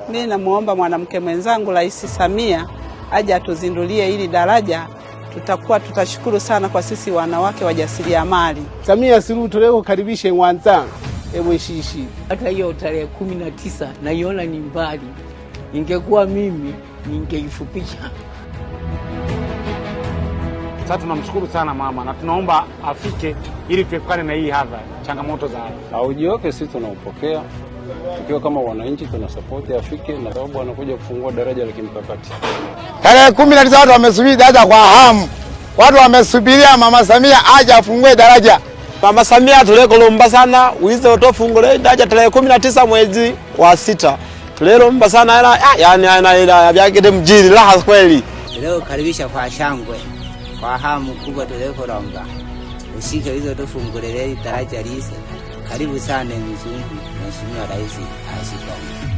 Mimi namuomba mwanamke mwenzangu Rais Samia aje atuzindulie hili daraja. Tutashukuru sana kwa sisi wanawake wajasiriamali. Samia Suluhu tuleo karibishe Mwanza ewe shishi. Hata hiyo tarehe 19 naiona ni mbali. Ingekuwa mimi ningeifupisha. Sasa tunamshukuru sana mama na tunaomba afike ili tuepukane na hii hadha changamoto za Ujio wake sisi tunaupokea. Tukiwa kama wananchi tunasupport afike na sababu anakuja kufungua daraja la kimkakati. Tarehe 19 watu wamesubiri daraja kwa hamu. Watu wamesubiria Mama Samia aje afungue daraja. Mama Samia tulekolomba sana uize utofungule daraja tarehe 19 mwezi wa 6. Tulelomba sana yani ana byakete mjini raha kweli. Leo karibisha kwa shangwe. Kwa hamu kubwa tulekolomba. Usike hizo utofungule daraja lise. Karibu sana mzungu, Mheshimiwa Rais Asikamu.